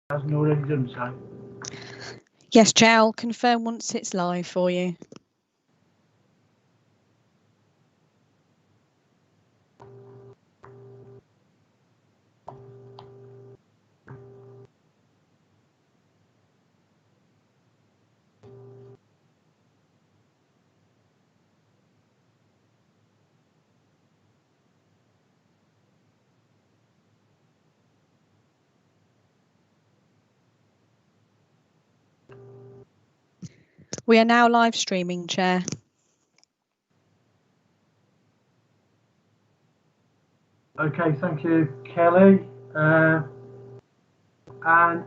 Hasn't already done so. Yes, Chair, I'll confirm once it's live for you. We are now live streaming, Chair. Okay, thank you, Kelly. And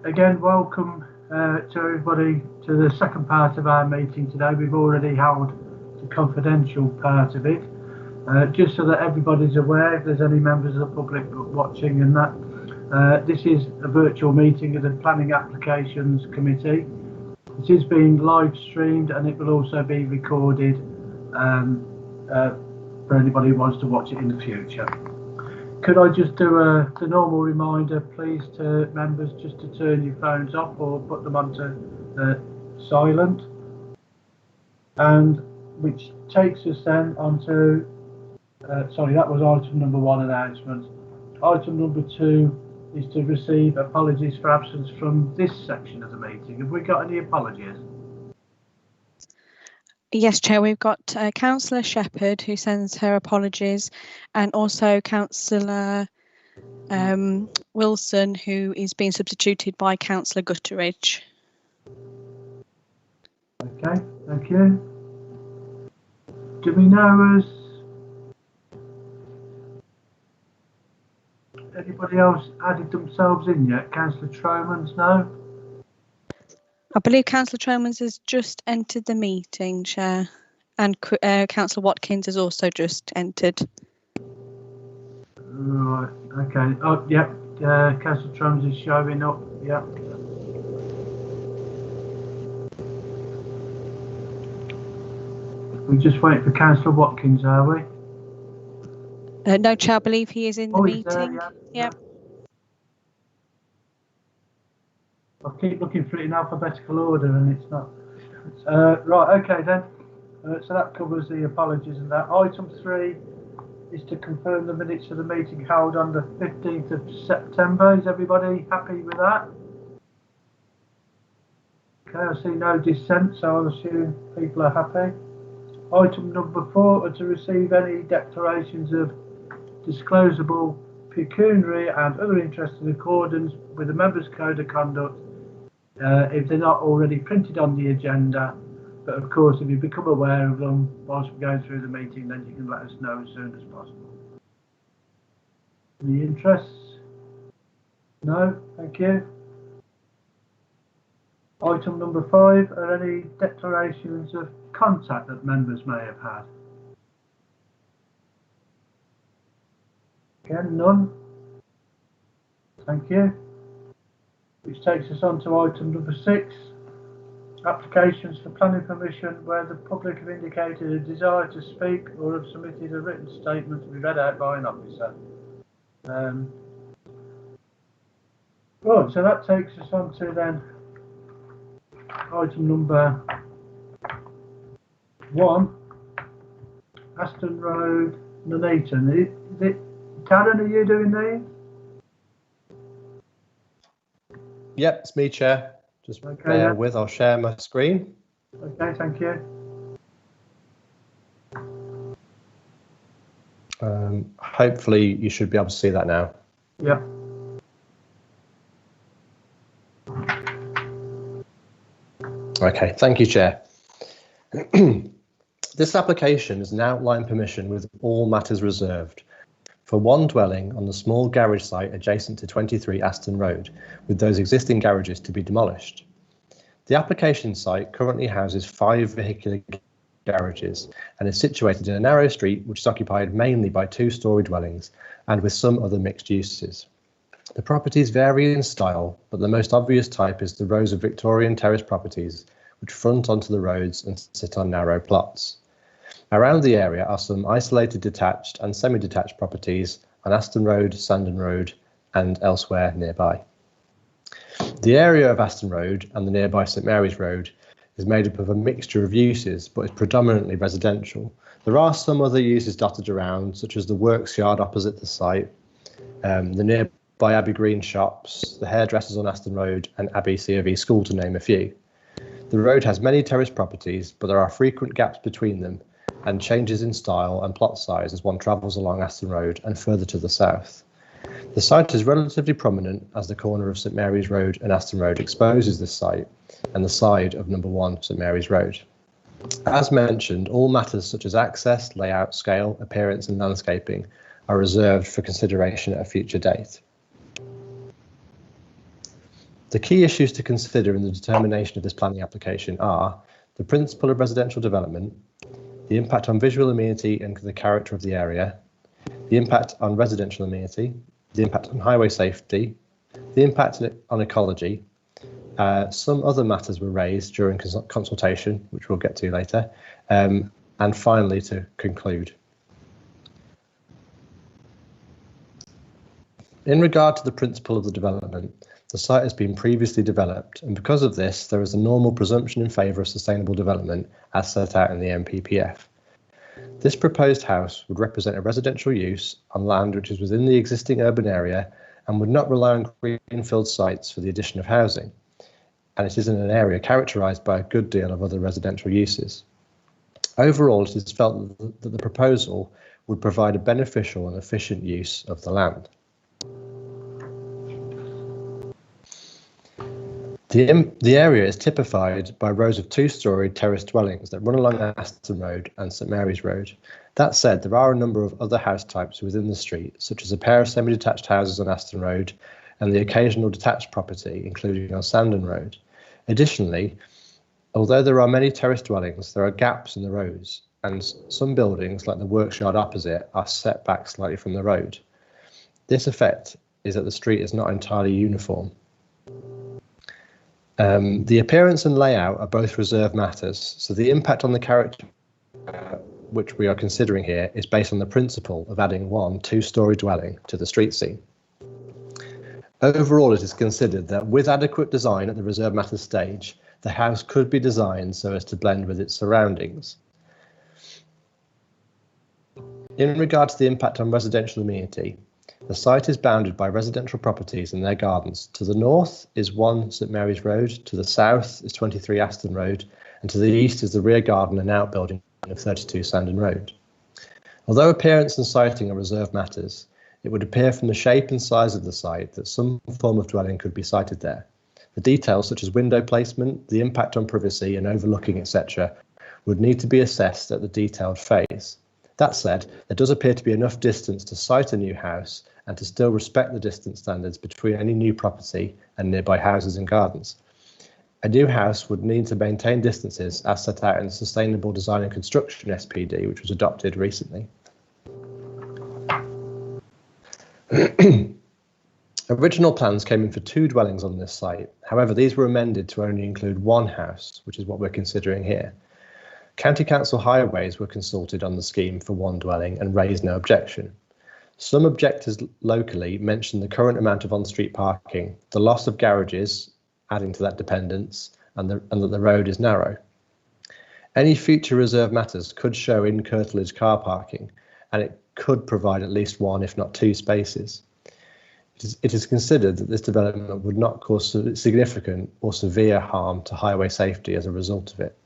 again, welcome to everybody to the second part of our meeting today. We've already held the confidential part of it. Just so that everybody's aware, if there's any members of the public watching and that, this is a virtual meeting of the Planning Applications Committee. It is being live streamed and it will also be recorded for anybody who wants to watch it in the future. Could I just do the normal reminder, please, to members just to turn your phones off or put them onto silent, and which takes us then onto, sorry, that was item number 1, announcements. Item number 2 is to receive apologies for absence from this section of the meeting. Have we got any apologies? Yes, Chair, we've got Councillor Shepherd, who sends her apologies, and also Councillor Wilson, who is being substituted by Councillor Gutteridge. Okay, thank you. Do we know as anybody else added themselves in yet? Councillor Tromans, no? I believe Councillor Tromans has just entered the meeting, Chair, and Councillor Watkins has also just entered. Right, okay. Oh, yep, Councillor Tromans is showing up, yep. We're just waiting for Councillor Watkins, are we? No, Chair, I believe he is in the meeting. There, yeah. I keep looking for it in alphabetical order and it's not. Right, okay then. So that covers the apologies and that. Item 3 is to confirm the minutes of the meeting held on the 15th of September. Is everybody happy with that? Okay, I see no dissent, so I'll assume people are happy. Item number 4 are to receive any declarations of disclosable pecuniary and other interests in accordance with the Members' Code of Conduct if they're not already printed on the agenda. But of course, if you become aware of them whilst we're going through the meeting, then you can let us know as soon as possible. Any interests? No? Thank you. Item number 5 are any declarations of contact that members may have had? Again, none. Thank you. Which takes us on to item number 6. Applications for planning permission where the public have indicated a desire to speak or have submitted a written statement to be read out by an officer. Right, so that takes us on to then item number 1, Aston Road, Nuneaton. Is it Karen, are you doing these? Yep, it's me, Chair. Just okay, bear with, I'll share my screen. Okay, thank you. Hopefully you should be able to see that now. Yeah. Okay, thank you, Chair. This application is an outline permission with all matters reserved for one dwelling on the small garage site adjacent to 23 Aston Road, with those existing garages to be demolished. The application site currently houses 5 vehicular garages and is situated in a narrow street which is occupied mainly by 2-storey dwellings and with some other mixed uses. The properties vary in style, but the most obvious type is the rows of Victorian terrace properties which front onto the roads and sit on narrow plots. Around the area are some isolated detached and semi-detached properties on Aston Road, Sandon Road and elsewhere nearby. The area of Aston Road and the nearby St Mary's Road is made up of a mixture of uses, but is predominantly residential. There are some other uses dotted around, such as the works yard opposite the site, the nearby Abbey Green shops, the hairdressers on Aston Road, and Abbey C of E School, to name a few. The road has many terraced properties, but there are frequent gaps between them and changes in style and plot size as one travels along Aston Road and further to the south. The site is relatively prominent as the corner of St Mary's Road and Aston Road exposes this site and the side of number 1 St Mary's Road. As mentioned, all matters such as access, layout, scale, appearance and landscaping are reserved for consideration at a future date. The key issues to consider in the determination of this planning application are the principle of residential development, the impact on visual amenity and the character of the area, the impact on residential amenity, the impact on highway safety, the impact on ecology. Some other matters were raised during consultation, which we'll get to later, and finally to conclude. In regard to the principle of the development, the site has been previously developed, and because of this, there is a normal presumption in favour of sustainable development as set out in the NPPF. This proposed house would represent a residential use on land which is within the existing urban area and would not rely on greenfield sites for the addition of housing, and it is in an area characterised by a good deal of other residential uses. Overall, it is felt that the proposal would provide a beneficial and efficient use of the land. The area is typified by rows of two-storeyed terraced dwellings that run along Aston Road and St Mary's Road. That said, there are a number of other house types within the street, such as a pair of semi-detached houses on Aston Road and the occasional detached property, including on Sandon Road. Additionally, although there are many terraced dwellings, there are gaps in the rows, and some buildings, like the workshop opposite, are set back slightly from the road. This effect is that the street is not entirely uniform. The appearance and layout are both reserved matters, so the impact on the character which we are considering here is based on the principle of adding one two-storey dwelling to the street scene. Overall, it is considered that with adequate design at the reserved matters stage, the house could be designed so as to blend with its surroundings. In regard to the impact on residential amenity, the site is bounded by residential properties and their gardens. To the north is 1 St Mary's Road, to the south is 23 Aston Road, and to the east is the rear garden and outbuilding of 32 Sandon Road. Although appearance and siting are reserved matters, it would appear from the shape and size of the site that some form of dwelling could be sited there. The details such as window placement, the impact on privacy and overlooking, etc., would need to be assessed at the detailed phase. That said, there does appear to be enough distance to site a new house and to still respect the distance standards between any new property and nearby houses and gardens. A new house would need to maintain distances as set out in the Sustainable Design and Construction SPD, which was adopted recently. Original plans came in for 2 dwellings on this site. However, these were amended to only include 1 house, which is what we're considering here. County Council Highways were consulted on the scheme for 1 dwelling and raised no objection. Some objectors locally mentioned the current amount of on-street parking, the loss of garages, adding to that dependence, and that the road is narrow. Any future reserve matters could show in curtilage car parking, and it could provide at least 1, if not 2 spaces. It is considered that this development would not cause significant or severe harm to highway safety as a result of it.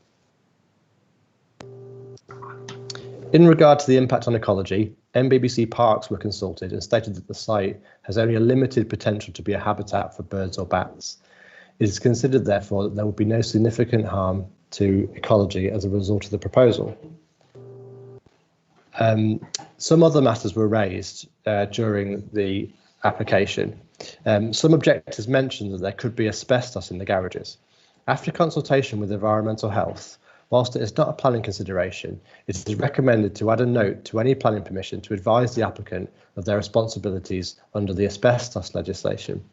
In regard to the impact on ecology, MBBC Parks were consulted and stated that the site has only a limited potential to be a habitat for birds or bats. It is considered, therefore, that there will be no significant harm to ecology as a result of the proposal. Some other matters were raised during the application. Some objectors mentioned that there could be asbestos in the garages. After consultation with environmental health, whilst it is not a planning consideration, it is recommended to add a note to any planning permission to advise the applicant of their responsibilities under the asbestos legislation.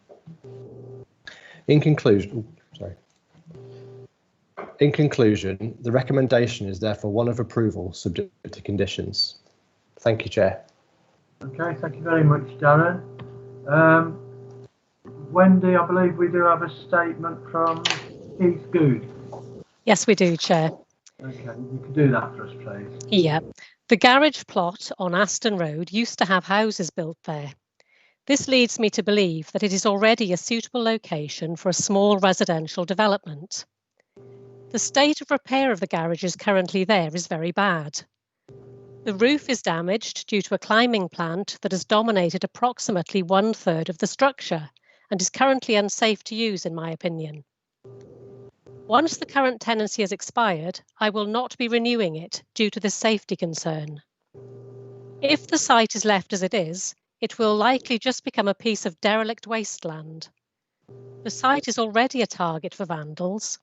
In conclusion, the recommendation is therefore one of approval subject to conditions. Thank you, Chair. Okay, thank you very much, Darren. Wendy, I believe we do have a statement from Keith Good. Yes, we do, Chair. Okay, you can do that for us, please. Yeah. The garage plot on Aston Road used to have houses built there. This leads me to believe that it is already a suitable location for a small residential development. The state of repair of the garages currently there is very bad. The roof is damaged due to a climbing plant that has dominated approximately 1/3 of the structure and is currently unsafe to use, in my opinion. Once the current tenancy has expired, I will not be renewing it due to this safety concern. If the site is left as it is, it will likely just become a piece of derelict wasteland. The site is already a target for vandals.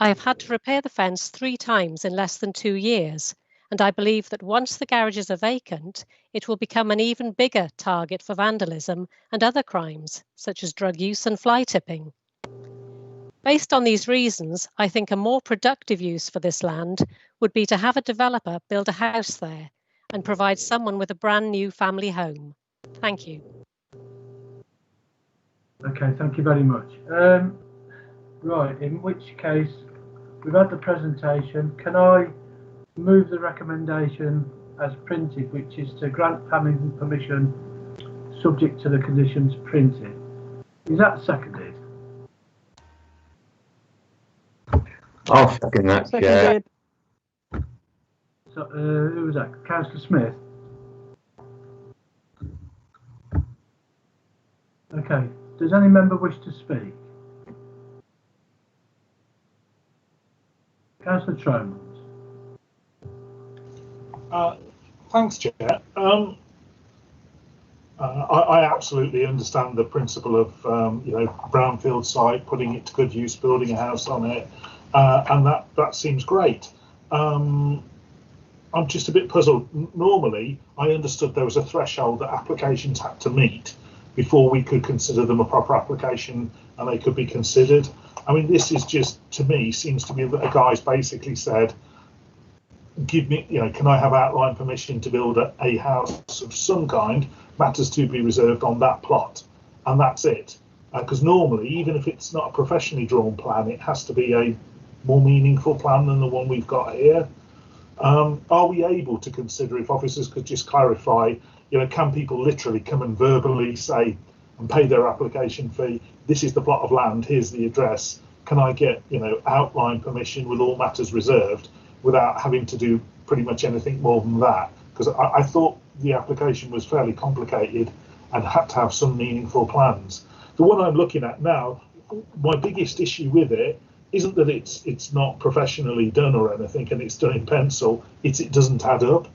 I have had to repair the fence 3 times in less than 2 years, and I believe that once the garages are vacant, it will become an even bigger target for vandalism and other crimes, such as drug use and fly tipping. Based on these reasons, I think a more productive use for this land would be to have a developer build a house there and provide someone with a brand new family home. Thank you. Okay, thank you very much. Right, in which case, we've had the presentation. Can I move the recommendation as printed, which is to grant planning permission subject to the conditions printed? Is that seconded? I'll second that, Chair. So, who was that? Councillor Smith? Okay, does any member wish to speak? Councillor Tromans? Thanks, Chair. I absolutely understand the principle of brownfield site, putting it to good use, building a house on it, and that seems great. I'm just a bit puzzled. Normally, I understood there was a threshold that applications had to meet before we could consider them a proper application and they could be considered. I mean, this is just, to me, seems to be that a guy's basically said, give me, can I have outline permission to build a house of some kind, matters to be reserved on that plot, and that's it. Because normally, even if it's not a professionally drawn plan, it has to be a more meaningful plan than the one we've got here. Are we able to consider, if officers could just clarify, can people literally come and verbally say and pay their application fee, this is the plot of land, here's the address, can I get outline permission with all matters reserved, without having to do pretty much anything more than that? Because I thought the application was fairly complicated and had to have some meaningful plans. The one I'm looking at now, my biggest issue with it isn't that it's not professionally done or anything and it's done in pencil, it doesn't add up.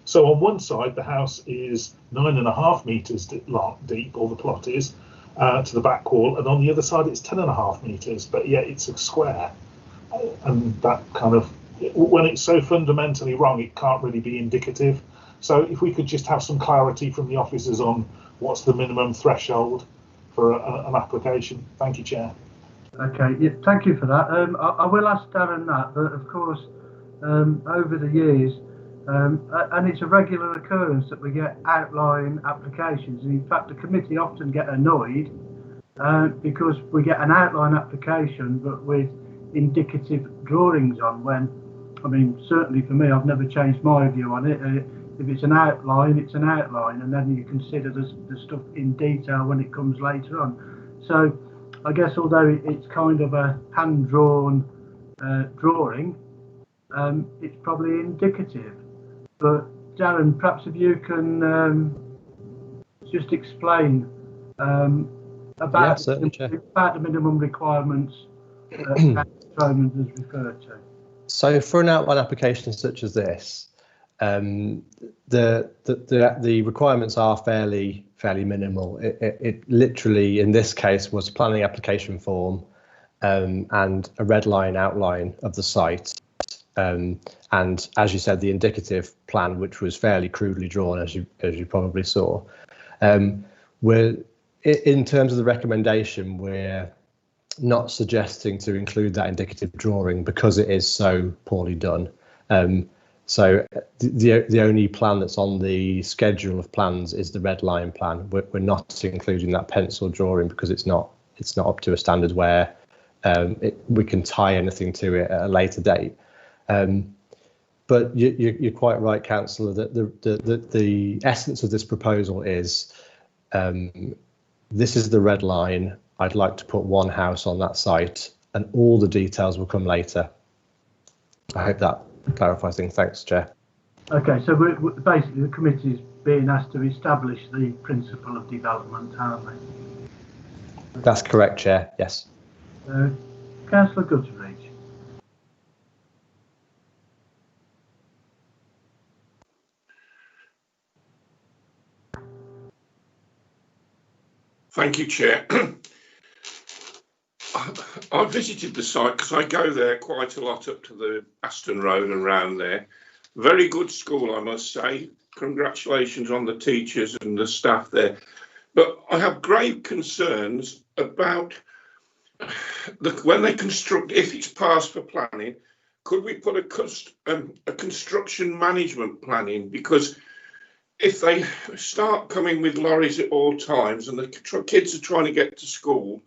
So on one side, the house is 9.5 metres deep, or the plot is, to the back wall, and on the other side it's 10.5 metres, but yet it's a square. And that kind of, when it's so fundamentally wrong, it can't really be indicative. So if we could just have some clarity from the officers on what's the minimum threshold for an application. Thank you, Chair. Okay, yeah, thank you for that. I will ask Darren that, but of course, over the years, and it's a regular occurrence that we get outline applications. And in fact, the committee often get annoyed because we get an outline application, but with indicative drawings on, when, I mean, certainly for me, I've never changed my view on it. If it's an outline, it's an outline, and then you consider the stuff in detail when it comes later on. So I guess although it's kind of a hand-drawn drawing, it's probably indicative. But Darren, perhaps if you can just explain about the minimum requirements that Tromans has referred to. So for an outline application such as this, the requirements are fairly minimal. It literally, in this case, was a planning application form and a red line outline of the site. And as you said, the indicative plan, which was fairly crudely drawn, as you probably saw. We're, in terms of the recommendation, we're not suggesting to include that indicative drawing because it is so poorly done. So the only plan that's on the schedule of plans is the red line plan. We're not including that pencil drawing because it's not up to a standard where we can tie anything to it at a later date. But you're quite right, Councillor, that the essence of this proposal is this is the red line. I'd like to put one house on that site, and all the details will come later. I hope that clarifies things. Thanks, Chair. Okay, so we're basically the committee is being asked to establish the principle of development, aren't they? That's correct, Chair. Yes. Councillor Gutteridge. Thank you, Chair. I visited the site because I go there quite a lot up to the Aston Road and around there. Very good school, I must say. Congratulations on the teachers and the staff there. But I have grave concerns about when they construct, if it's passed for planning, could we put a construction management plan in? Because if they start coming with lorries at all times and the kids are trying to get to school,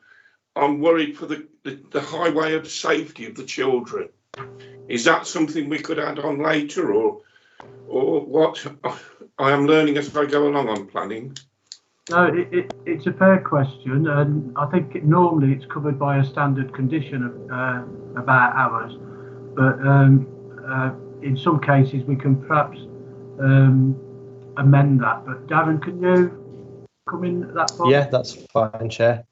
I'm worried for the highway of safety of the children. Is that something we could add on later, or what? I am learning as I go along on planning. No, it's a fair question, and I think normally it's covered by a standard condition of about hours, but in some cases we can perhaps amend that. But Darren, can you come in at that point? Yeah, that's fine, Chair.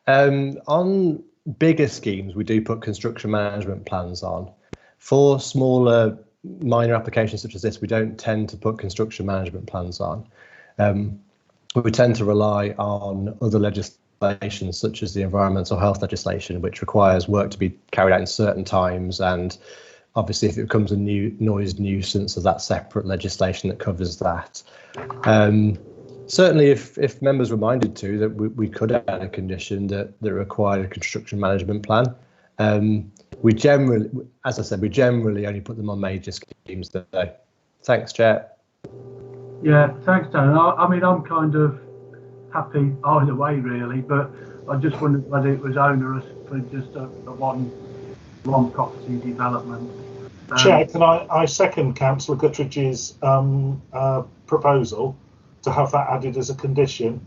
On bigger schemes, we do put construction management plans on. For smaller, minor applications such as this, we don't tend to put construction management plans on. We tend to rely on other legislation, such as the environmental health legislation, which requires work to be carried out in certain times. And obviously, if it becomes a new noise nuisance, there's that separate legislation that covers that. Certainly, if members were minded to, that we could add a condition that required a construction management plan. We generally, as I said, we generally only put them on major schemes though. Thanks, Chair. Yeah, thanks, Darren. I mean, I'm kind of happy either way, really, but I just wondered whether it was onerous for just a one property development. Chair, can I second Councillor Guttridge's proposal to have that added as a condition?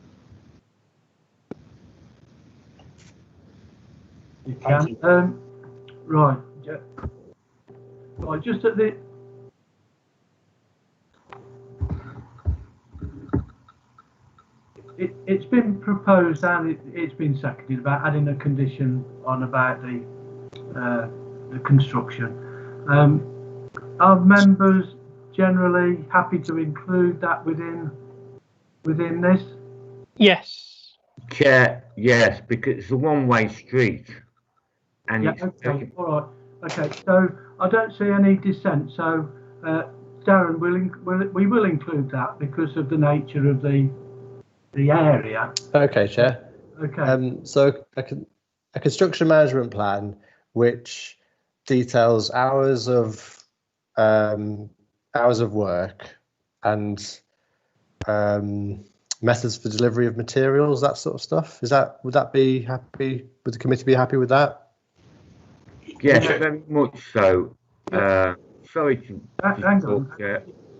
You can. Right. Yeah. Right. Just at the. It's been proposed and it's been seconded about adding a condition on about the construction. Are members generally happy to include that within this? Yes. Chair, yes, because it's a one-way street. And yeah, okay, all right. Okay, so I don't see any dissent. So, Darren, we will include that because of the nature of the area. Okay, Chair. Okay. So a construction management plan which details hours of work and methods for delivery of materials, that sort of stuff. Would the committee be happy with that? Yes, very much so. Sorry to hang on.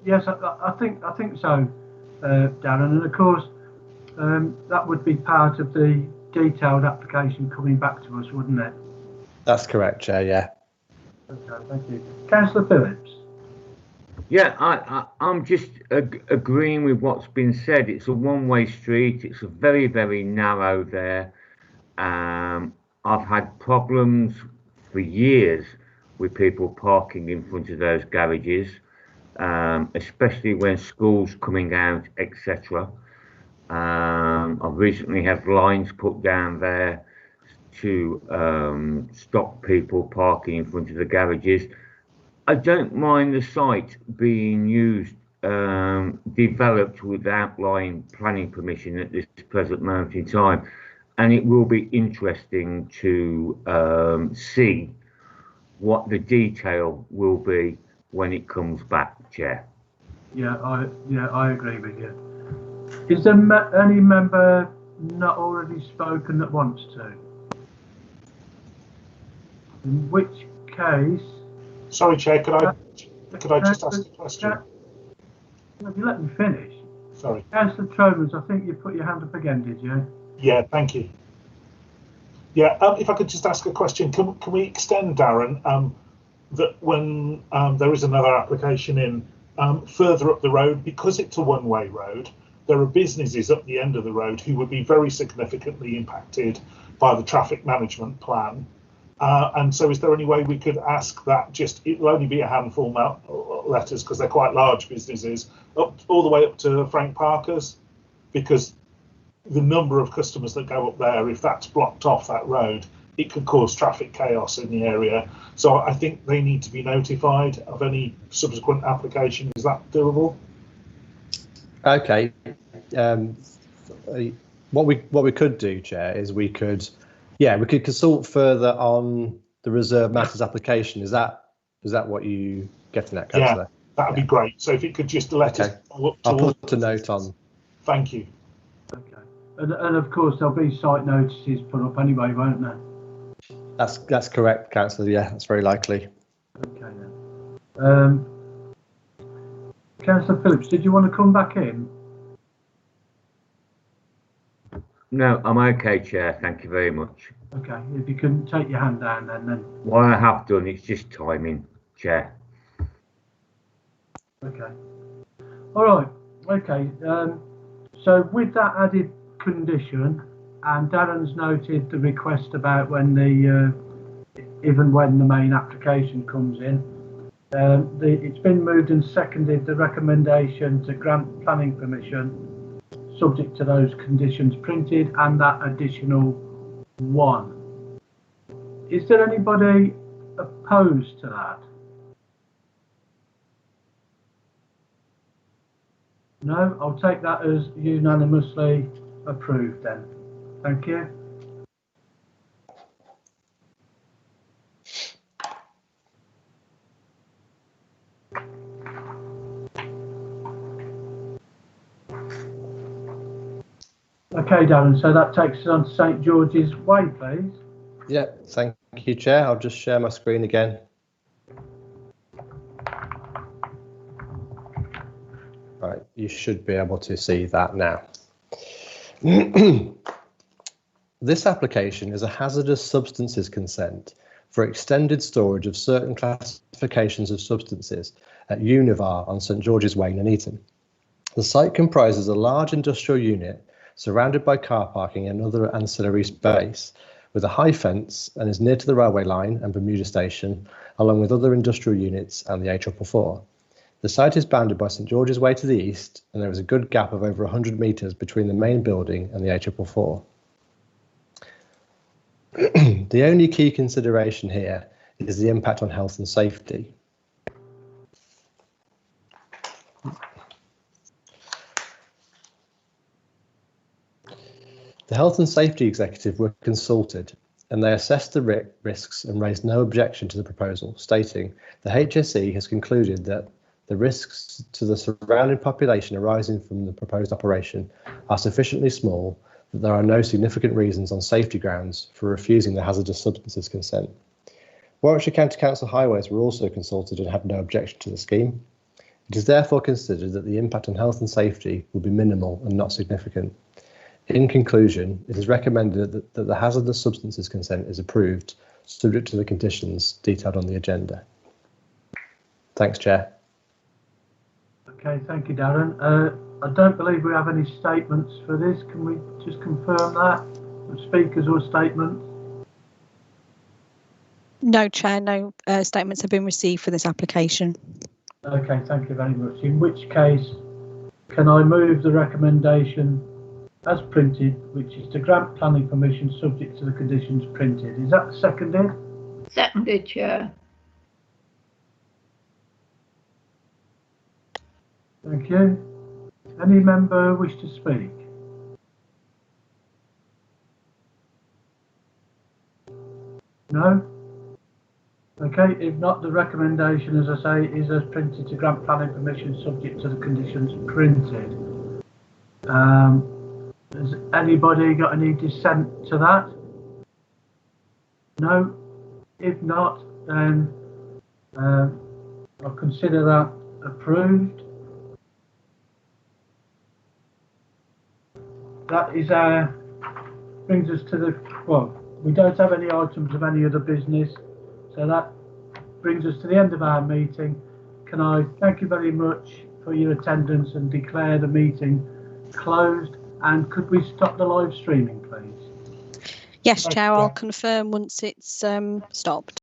Yes, I think so, Darren, and of course that would be part of the detailed application coming back to us, wouldn't it? That's correct, Chair. Yeah. Okay, thank you, Councillor Phillips. Yeah, I'm just agreeing with what's been said. It's a one-way street. It's a very, very narrow there. I've had problems for years with people parking in front of those garages, especially when school's coming out, etc. I've recently had lines put down there to stop people parking in front of the garages. I don't mind the site being used, developed with outline planning permission at this present moment in time. And it will be interesting to see what the detail will be when it comes back, Chair. Yeah, I agree with you. Is there any member not already spoken that wants to? In which case... Sorry, Chair, could I just ask a question? Have you let me finish? Sorry. Councillor Tromans, I think you put your hand up again, did you? Yeah, thank you. Yeah, if I could just ask a question, can we extend, Darren, that when there is another application in further up the road, because it's a one-way road, there are businesses up the end of the road who would be very significantly impacted by the traffic management plan. And so is there any way we could ask that it will only be a handful of letters because they're quite large businesses, all the way up to Frank Parker's? Because the number of customers that go up there, if that's blocked off that road, it could cause traffic chaos in the area. So I think they need to be notified of any subsequent application. Is that doable? Okay. What we could do, Chair, is we could consult further on the reserve matters application. Is that what you getting at, Councillor? Yeah, that would be great. So if it could just let us. I'll put a note on. Thank you. Okay. And of course there'll be site notices put up anyway, won't there? That's correct, Councillor. Yeah, that's very likely. Okay then. Councillor Phillips, did you want to come back in? No, I'm okay, Chair. Thank you very much. Okay, if you can take your hand down then. What I have done, it's just timing, Chair. Okay. All right. Okay. So with that added condition, and Darren's noted the request about when even when the main application comes in, it's been moved and seconded the recommendation to grant planning permission subject to those conditions printed and that additional one. Is there anybody opposed to that? No, I'll take that as unanimously approved then. Thank you. Okay, Darren, so that takes us on to St George's Way, please. Yeah, thank you, Chair. I'll just share my screen again. Right, you should be able to see that now. This application is a hazardous substances consent for extended storage of certain classifications of substances at Univar on St George's Way, Nuneaton. The site comprises a large industrial unit surrounded by car parking and other ancillary space, with a high fence, and is near to the railway line and Bermuda station, along with other industrial units and the A444. The site is bounded by St George's Way to the east, and there is a good gap of over 100 metres between the main building and the A444. The only key consideration here is the impact on health and safety. The Health and Safety Executive were consulted, and they assessed the risks and raised no objection to the proposal, stating the HSE has concluded that the risks to the surrounding population arising from the proposed operation are sufficiently small that there are no significant reasons on safety grounds for refusing the hazardous substances consent. Warwickshire County Council Highways were also consulted and had no objection to the scheme. It is therefore considered that the impact on health and safety will be minimal and not significant. In conclusion, it is recommended that the hazardous substances consent is approved, subject to the conditions detailed on the agenda. Thanks, Chair. Okay, thank you, Darren. I don't believe we have any statements for this. Can we just confirm that? Speakers or statements? No, Chair, no statements have been received for this application. Okay, thank you very much. In which case, can I move the recommendation as printed, which is to grant planning permission subject to the conditions printed? Is that seconded? Seconded, Chair. Thank you. Any member wish to speak? No? Okay, if not, the recommendation, as I say, is as printed to grant planning permission subject to the conditions printed. Has anybody got any dissent to that? No? If not, then I'll consider that approved. That is brings us to the, well, we don't have any items of any other business, so that brings us to the end of our meeting. Can I thank you very much for your attendance and declare the meeting closed? And could we stop the live streaming, please? Yes, Chair, I'll confirm once it's stopped.